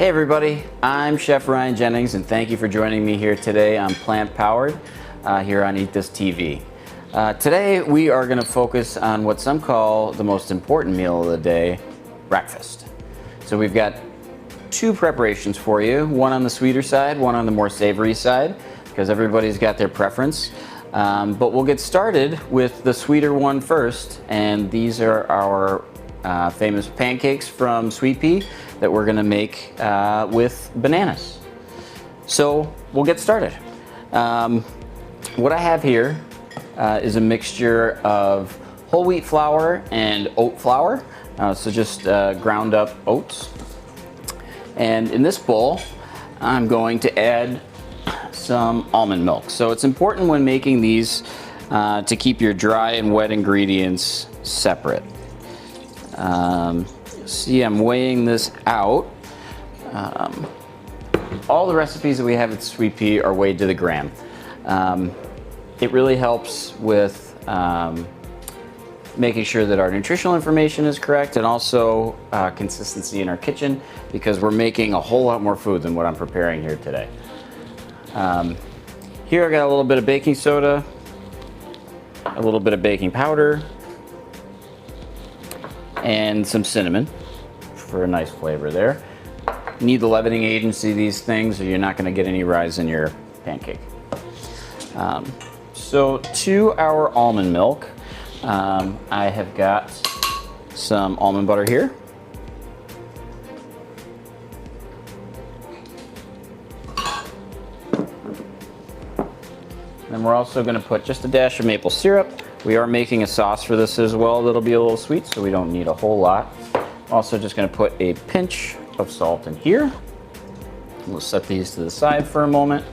Hey everybody, I'm Chef Ryan Jennings and thank you for joining me here today on Plant Powered here on Eat This TV. Today we are going to focus on what some call the most important meal of the day, breakfast. So we've got two preparations for you, one on the sweeter side, one on the more savory side, because everybody's got their preference. But we'll get started with the sweeter one first, and these are our famous pancakes from Sweet Pea that we're gonna make with bananas. So we'll get started. What I have here is a mixture of whole wheat flour and oat flour, so just ground up oats. And in this bowl, I'm going to add some almond milk. So it's important when making these to keep your dry and wet ingredients separate. See, I'm weighing this out. All the recipes that we have at Sweet Pea are weighed to the gram. It really helps with making sure that our nutritional information is correct, and also consistency in our kitchen, because we're making a whole lot more food than what I'm preparing here today. Here I got a little bit of baking soda, a little bit of baking powder, and some cinnamon for a nice flavor there. You need the leavening agency of these things or you're not going to get any rise in your pancake. So to our almond milk, I have got some almond butter here. Then we're also going to put just a dash of maple syrup. We are making a sauce for this as well that'll be a little sweet, so we don't need a whole lot. Also just going to put a pinch of salt in here. We'll set these to the side for a moment.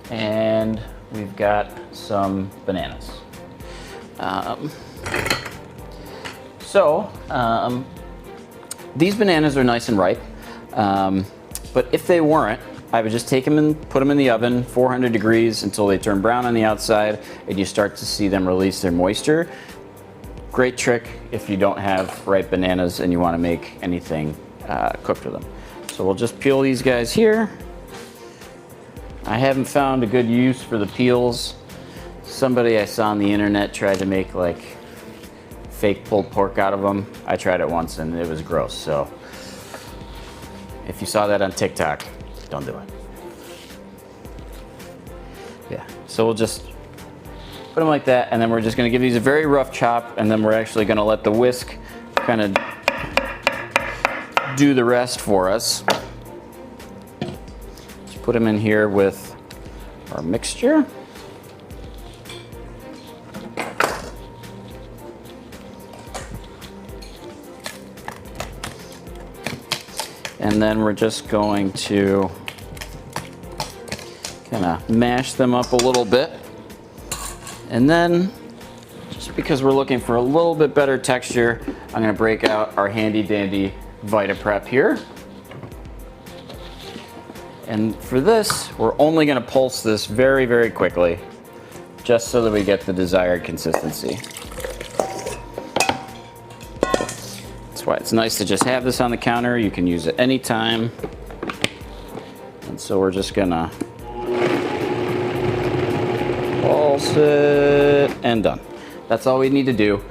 And we've got some bananas. These bananas are nice and ripe, but if they weren't, I would just take them and put them in the oven, 400 degrees, until they turn brown on the outside and you start to see them release their moisture. Great trick if you don't have ripe bananas and you want to make anything cooked with them. So we'll just peel these guys here. I haven't found a good use for the peels. Somebody I saw on the internet tried to make like fake pulled pork out of them. I tried it once and it was gross, so if you saw that on TikTok, don't do it. Yeah, so we'll just put them like that, and then we're just gonna give these a very rough chop, and then we're actually gonna let the whisk kind of do the rest for us. Just put them in here with our mixture. And then we're just going to kind of mash them up a little bit. And then, just because we're looking for a little bit better texture, I'm going to break out our handy dandy Vita Prep here. And for this, we're only going to pulse this very, very quickly, just so that we get the desired consistency. That's why it's nice to just have this on the counter. You can use it anytime. And so we're just gonna pulse it and done. That's all we need to do.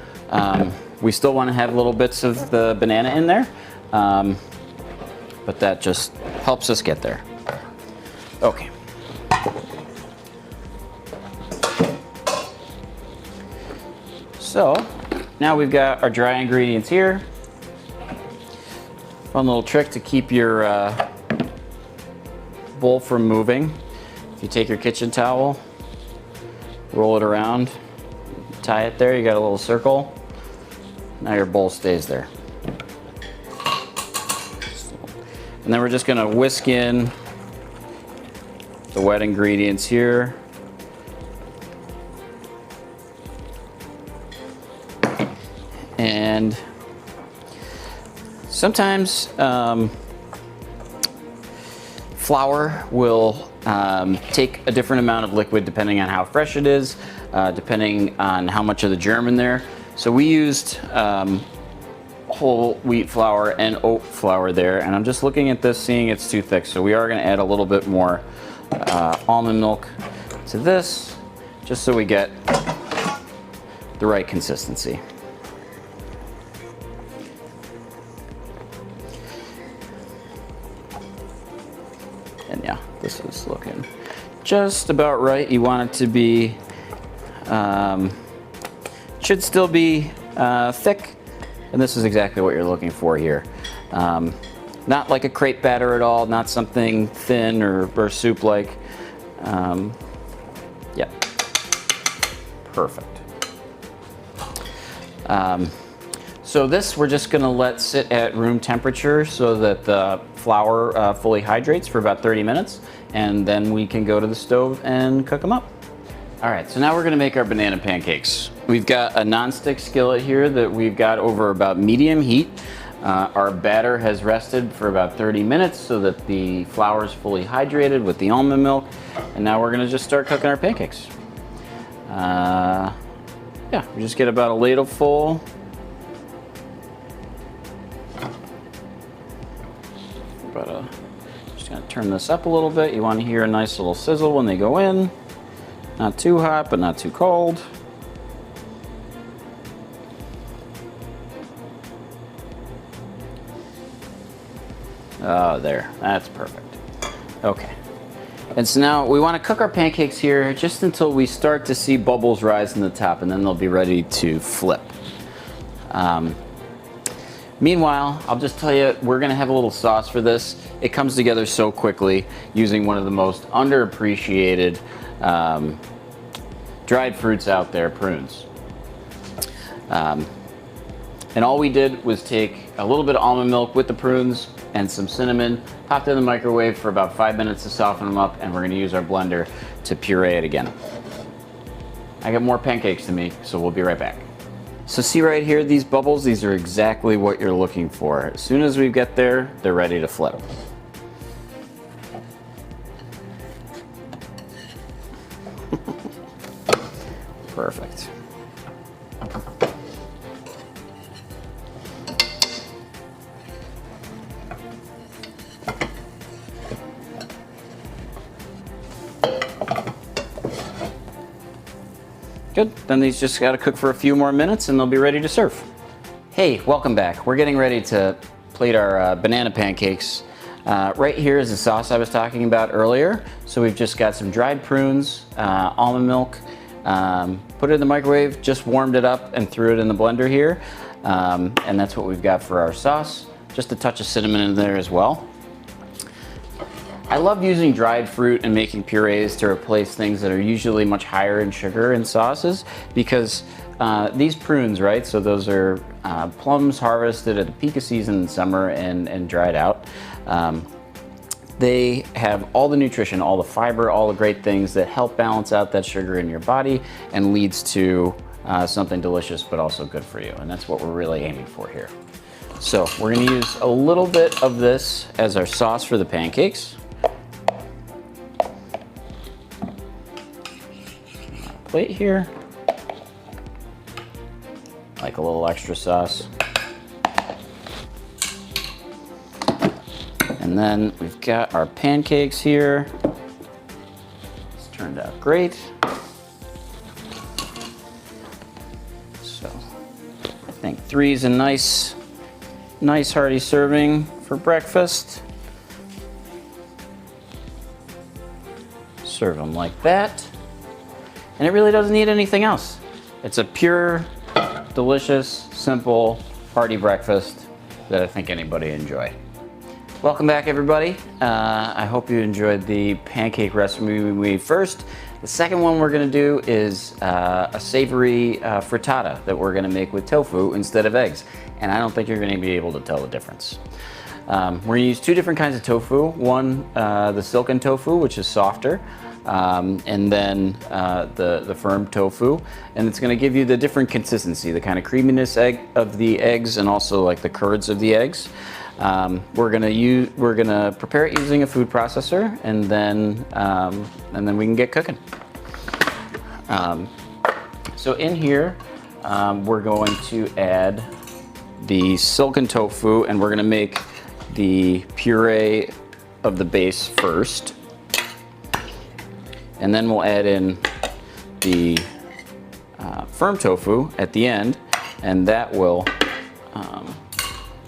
We still want to have little bits of the banana in there, but that just helps us get there. Okay. So now we've got our dry ingredients here. Fun little trick to keep your bowl from moving. If you take your kitchen towel, roll it around, tie it there, you got a little circle. Now your bowl stays there. And then we're just gonna whisk in the wet ingredients here. And sometimes flour will take a different amount of liquid depending on how fresh it is, depending on how much of the germ in there. So we used whole wheat flour and oat flour there, and I'm just looking at this, seeing it's too thick, so we are going to add a little bit more almond milk to this, just so we get the right consistency. And yeah, this is looking just about right. You want it to be, should still be thick, and this is exactly what you're looking for here. Not like a crepe batter at all, not something thin or soup-like. Yeah, perfect. So this we're just gonna let sit at room temperature so that the flour fully hydrates for about 30 minutes, and then we can go to the stove and cook them up. All right, so now we're gonna make our banana pancakes. We've got a non-stick skillet here that we've got over about medium heat. Our batter has rested for about 30 minutes so that the flour is fully hydrated with the almond milk, and now we're gonna just start cooking our pancakes. Yeah, we just get about a ladle full. Just gonna turn this up a little bit. You want to hear a nice little sizzle when they go in. Not too hot, but not too cold. Oh, there, that's perfect. Okay. And so now we want to cook our pancakes here just until we start to see bubbles rise in the top, and then they'll be ready to flip. Meanwhile, I'll just tell you, we're gonna have a little sauce for this. It comes together so quickly using one of the most underappreciated dried fruits out there, prunes. And all we did was take a little bit of almond milk with the prunes and some cinnamon, popped it in the microwave for about 5 minutes to soften them up, and we're gonna use our blender to puree it again. I got more pancakes to make, so we'll be right back. So see right here, these bubbles, these are exactly what you're looking for. As soon as we get there, they're ready to flip. Perfect. Good, then these just gotta cook for a few more minutes and they'll be ready to serve. Hey, welcome back. We're getting ready to plate our banana pancakes. Right here is the sauce I was talking about earlier. So we've just got some dried prunes, almond milk, put it in the microwave, just warmed it up and threw it in the blender here. And that's what we've got for our sauce. Just a touch of cinnamon in there as well. I love using dried fruit and making purees to replace things that are usually much higher in sugar in sauces, because these prunes, right, so those are plums harvested at the peak of season in summer and dried out. They have all the nutrition, all the fiber, all the great things that help balance out that sugar in your body and leads to something delicious but also good for you, and that's what we're really aiming for here. So we're going to use a little bit of this as our sauce for the pancakes. Plate here, like a little extra sauce. And then we've got our pancakes here. It's turned out great. So I think 3 is a nice hearty serving for breakfast. Serve them like that. And it really doesn't need anything else. It's a pure, delicious, simple, hearty breakfast that I think anybody would enjoy. Welcome back, everybody. I hope you enjoyed the pancake recipe we made first. The second one we're gonna do is a savory frittata that we're gonna make with tofu instead of eggs. And I don't think you're gonna be able to tell the difference. We're gonna use 2 different kinds of tofu. One, the silken tofu, which is softer, and then the firm tofu, and it's going to give you the different consistency, the kind of creaminess of the eggs, and also like the curds of the eggs. We're gonna prepare it using a food processor, and then we can get cooking. So in here, we're going to add the silken tofu, and we're gonna make the puree of the base first. And then we'll add in the firm tofu at the end, and that will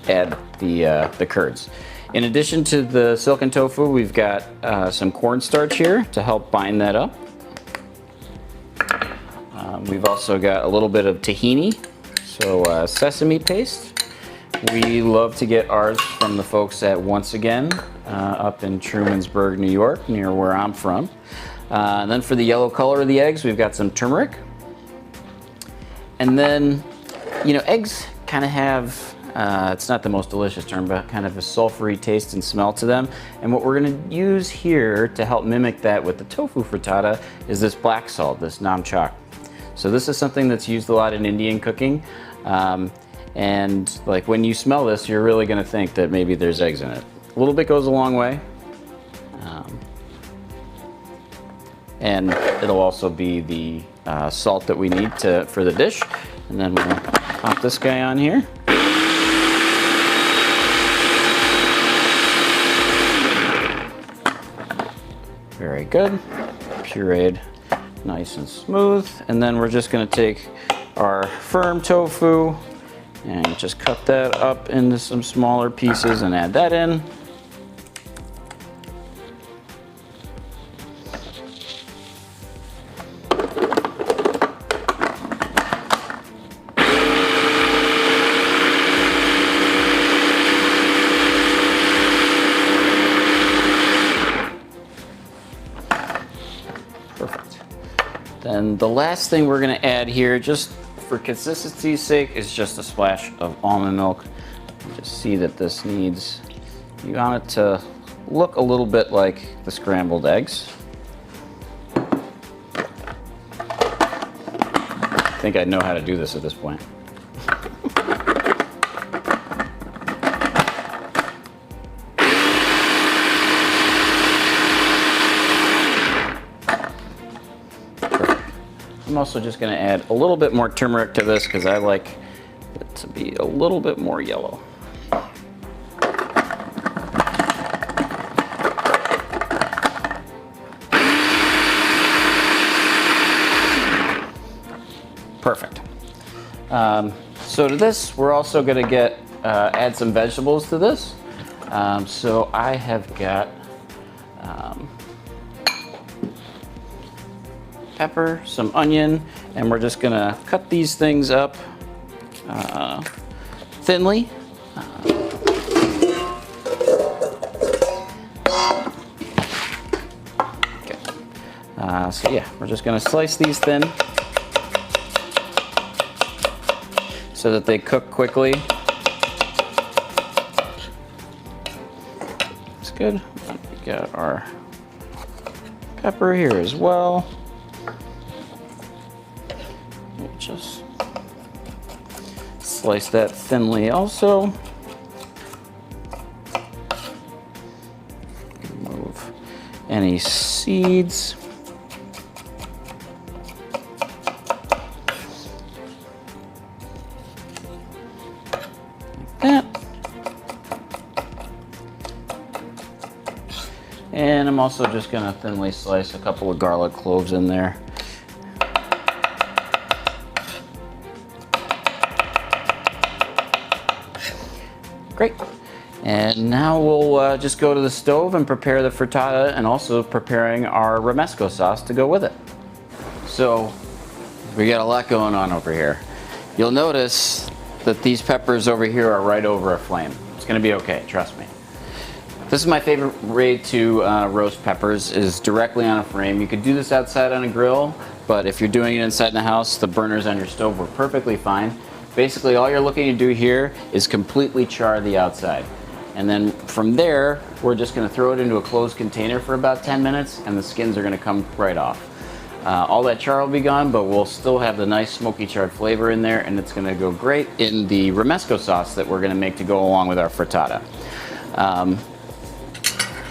add the curds. In addition to the silken tofu, we've got some cornstarch here to help bind that up. We've also got a little bit of tahini, so sesame paste. We love to get ours from the folks at Once Again up in Trumansburg, New York, near where I'm from. And then for the yellow color of the eggs, we've got some turmeric. And then, you know, eggs kind of have, it's not the most delicious term, but kind of a sulfury taste and smell to them. And what we're gonna use here to help mimic that with the tofu frittata is this black salt, this namchak. So this is something that's used a lot in Indian cooking. And like when you smell this, you're really gonna think that maybe there's eggs in it. A little bit goes a long way. And it'll also be the salt that we need for the dish. And then we'll pop this guy on here. Very good, pureed nice and smooth. And then we're just gonna take our firm tofu and just cut that up into some smaller pieces and add that in. Perfect. Then the last thing we're gonna add here, just for consistency's sake, is just a splash of almond milk. Just see that this needs, you want it to look a little bit like the scrambled eggs. I think I know how to do this at this point. I'm also just going to add a little bit more turmeric to this because I like it to be a little bit more yellow. Perfect. So to this, we're also going to add some vegetables to this. So I have got pepper, some onion, and we're just gonna cut these things up thinly. Okay. So yeah, we're just gonna slice these thin so that they cook quickly. That's good. We got our pepper here as well. Just slice that thinly also. Remove any seeds. Like that. And I'm also just gonna thinly slice a couple of garlic cloves in there. Great. And now we'll just go to the stove and prepare the frittata, and also preparing our romesco sauce to go with it. So we got a lot going on over here. You'll notice that these peppers over here are right over a flame. It's gonna be okay, trust me. This is my favorite way to roast peppers, is directly on a flame. You could do this outside on a grill, but if you're doing it inside the house, the burners on your stove work perfectly fine. Basically, all you're looking to do here is completely char the outside. And then from there, we're just gonna throw it into a closed container for about 10 minutes, and the skins are gonna come right off. All that char will be gone, but we'll still have the nice smoky charred flavor in there, and it's gonna go great in the romesco sauce that we're gonna make to go along with our frittata.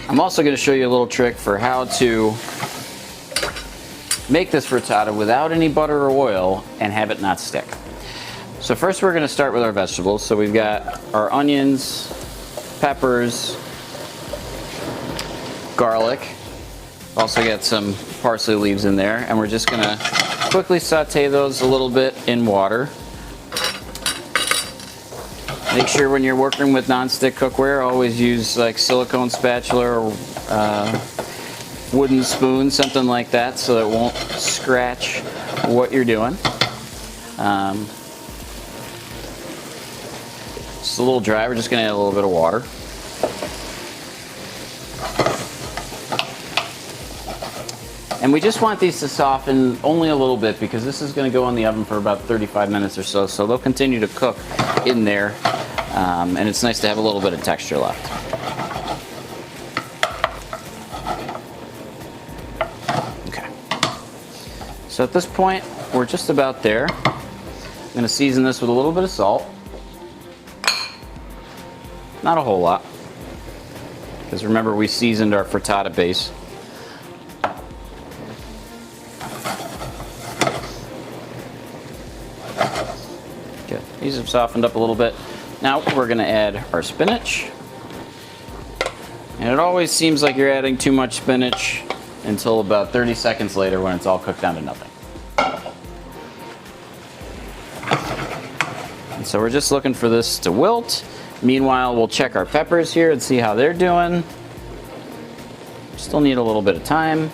I'm also gonna show you a little trick for how to make this frittata without any butter or oil and have it not stick. So first we're gonna start with our vegetables. So we've got our onions, peppers, garlic. Also got some parsley leaves in there, and we're just gonna quickly saute those a little bit in water. Make sure when you're working with non-stick cookware, always use like silicone spatula or wooden spoon, something like that, so it won't scratch what you're doing. It's a little dry, we're just gonna add a little bit of water. And we just want these to soften only a little bit because this is gonna go in the oven for about 35 minutes or so, so they'll continue to cook in there. And it's nice to have a little bit of texture left. Okay. So at this point, we're just about there. I'm gonna season this with a little bit of salt. Not a whole lot, because remember we seasoned our frittata base. Good. These have softened up a little bit. Now we're gonna add our spinach. And it always seems like you're adding too much spinach until about 30 seconds later when it's all cooked down to nothing. And so we're just looking for this to wilt. Meanwhile, we'll check our peppers here and see how they're doing. Still need a little bit of time.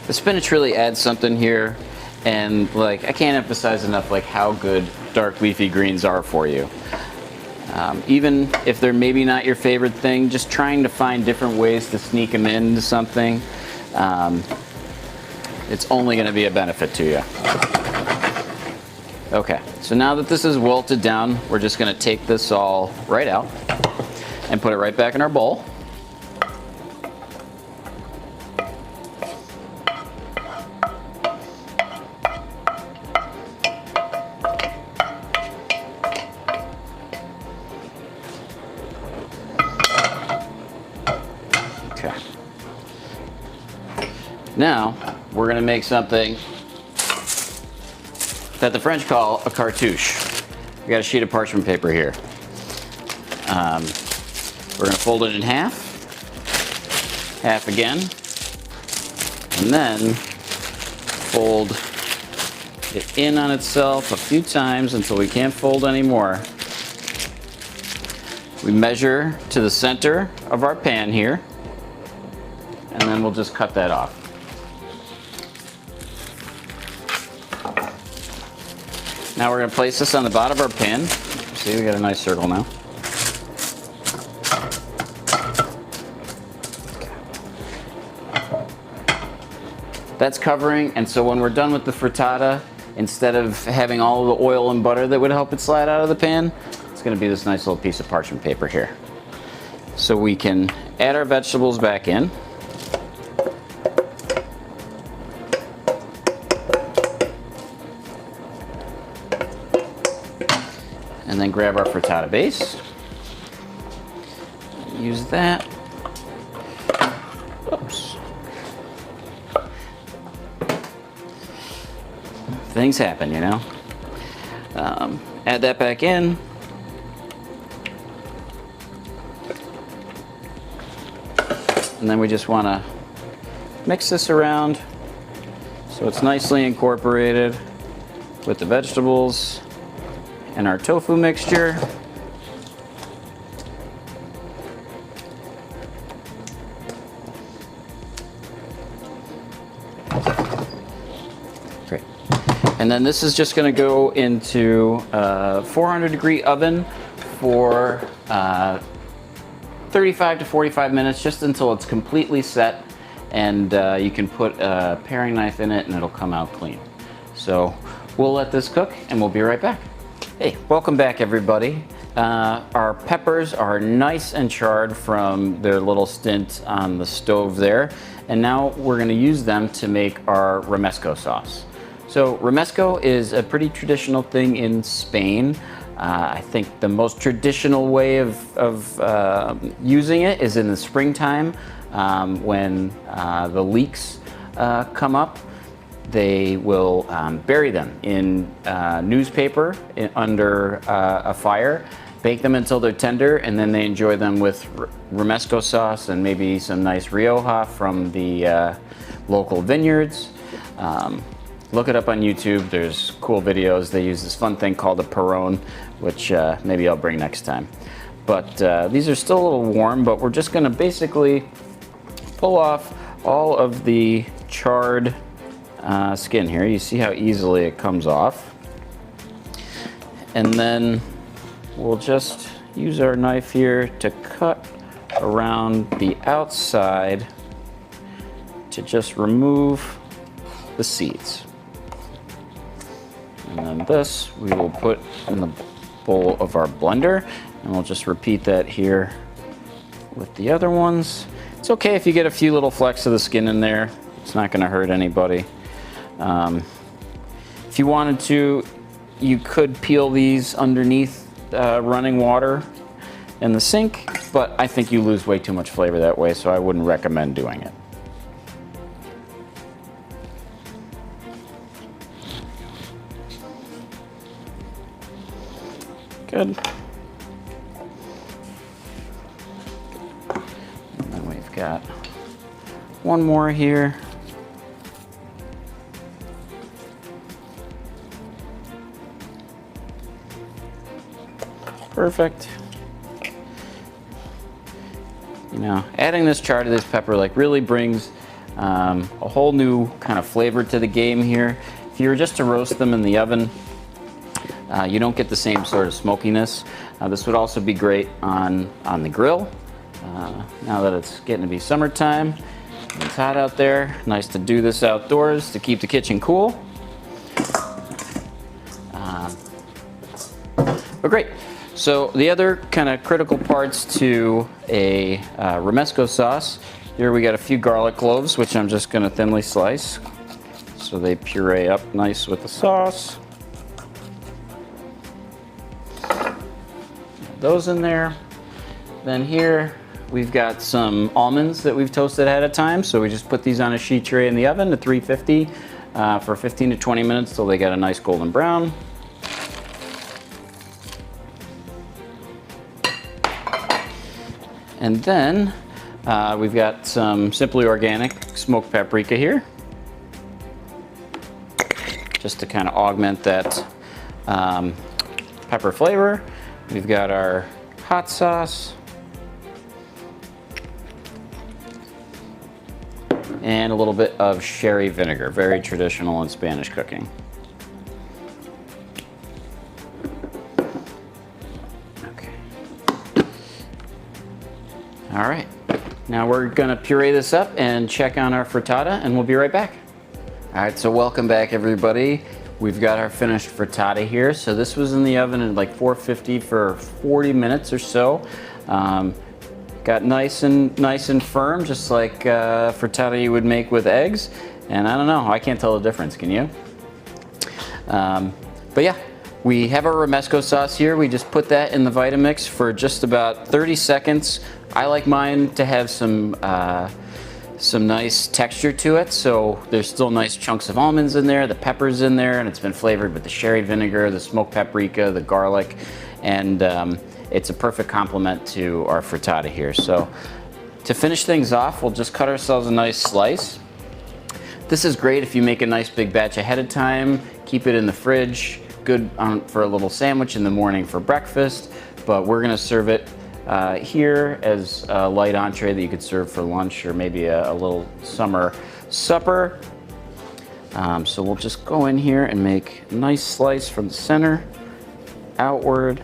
The spinach really adds something here, and like I can't emphasize enough like how good dark leafy greens are for you. Even if they're maybe not your favorite thing, just trying to find different ways to sneak them into something, it's only going to be a benefit to you. Okay, so now that this is wilted down, we're just going to take this all right out and put it right back in our bowl. Now, we're going to make something that the French call a cartouche. We got a sheet of parchment paper here. We're going to fold it in half, half again, and then fold it in on itself a few times until we can't fold anymore. We measure to the center of our pan here, and then we'll just cut that off. Now we're going to place this on the bottom of our pan. See, we got a nice circle now. That's covering, and so when we're done with the frittata, instead of having all of the oil and butter that would help it slide out of the pan, it's going to be this nice little piece of parchment paper here. So we can add our vegetables back in. And then grab our frittata base. Use that. Oops. Things happen, you know. Add that back in. And then we just want to mix this around so it's nicely incorporated with the vegetables and our tofu mixture. Great. And then this is just going to go into a 400-degree oven for 35 to 45 minutes, just until it's completely set, and you can put a paring knife in it and it'll come out clean. So we'll let this cook and we'll be right back. Hey, welcome back everybody. Our peppers are nice and charred from their little stint on the stove there, and now we're going to use them to make our romesco sauce. So romesco is a pretty traditional thing in Spain. I think the most traditional way of using it is in the springtime when the leeks come up. They will bury them in newspaper under a fire, bake them until they're tender, and then they enjoy them with romesco sauce and maybe some nice Rioja from the local vineyards. Look it up on YouTube. There's cool videos. They use this fun thing called a prune, which maybe I'll bring next time. But these are still a little warm, but we're just gonna basically pull off all of the charred skin here. You see how easily it comes off. And then we'll just use our knife here to cut around the outside to just remove the seeds. And then this we will put in the bowl of our blender, and we'll just repeat that here with the other ones. It's okay if you get a few little flecks of the skin in there. It's not gonna hurt anybody. If you wanted to, you could peel these underneath running water in the sink, but I think you lose way too much flavor that way, so I wouldn't recommend doing it. Good. And then we've got one more here. Perfect. You know, adding this char to this pepper like really brings a whole new kind of flavor to the game here. If you were just to roast them in the oven, you don't get the same sort of smokiness. This would also be great on the grill. Now that it's getting to be summertime, it's hot out there. Nice to do this outdoors to keep the kitchen cool. But great. So the other kind of critical parts to a romesco sauce, here we got a few garlic cloves, which I'm just gonna thinly slice so they puree up nice with the sauce. Those in there. Then here we've got some almonds that we've toasted ahead of time, so we just put these on a sheet tray in the oven at 350 for 15 to 20 minutes till they get a nice golden brown. And then we've got some Simply Organic smoked paprika here, just to kind of augment that pepper flavor. We've got our hot sauce and a little bit of sherry vinegar, very traditional in Spanish cooking. All right, now we're gonna puree this up and check on our frittata, and we'll be right back. All right, so welcome back everybody. We've got our finished frittata here. So this was in the oven at like 450 for 40 minutes or so. Got nice and firm, just like frittata you would make with eggs. And I don't know, I can't tell the difference, can you? But yeah. We have our romesco sauce here. We just put that in the Vitamix for just about 30 seconds. I like mine to have some nice texture to it, so there's still nice chunks of almonds in there, the pepper's in there, and it's been flavored with the sherry vinegar, the smoked paprika, the garlic, and it's a perfect complement to our frittata here. So to finish things off, we'll just cut ourselves a nice slice. This is great if you make a nice big batch ahead of time, keep it in the fridge. Good for a little sandwich in the morning for breakfast, but we're gonna serve it here as a light entree that you could serve for lunch or maybe a little summer supper. So we'll just go in here and make a nice slice from the center outward.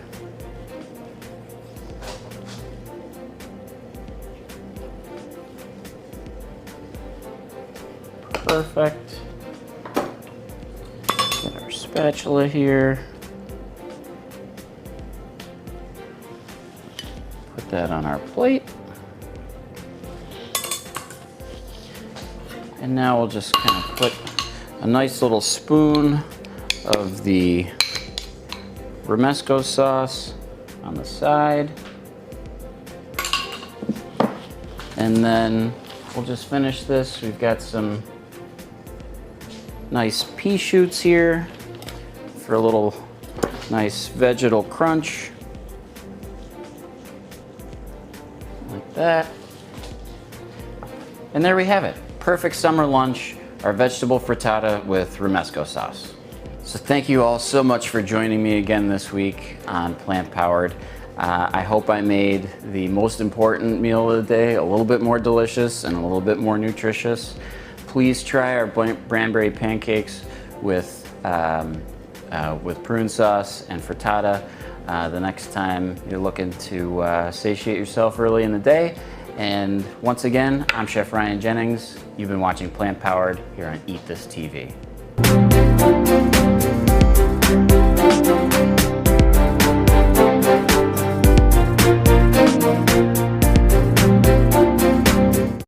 Perfect. Get our spatula here. Put that on our plate. And now we'll just kind of put a nice little spoon of the romesco sauce on the side. And then we'll just finish this. We've got some nice pea shoots here for a little nice vegetal crunch. Like that. And there we have it. Perfect summer lunch, our vegetable frittata with romesco sauce. So thank you all so much for joining me again this week on Plant Powered. I hope I made the most important meal of the day a little bit more delicious and a little bit more nutritious. Please try our cranberry pancakes with prune sauce and frittata the next time you're looking to satiate yourself early in the day. And once again, I'm Chef Ryan Jennings. You've been watching Plant Powered here on Eat This TV.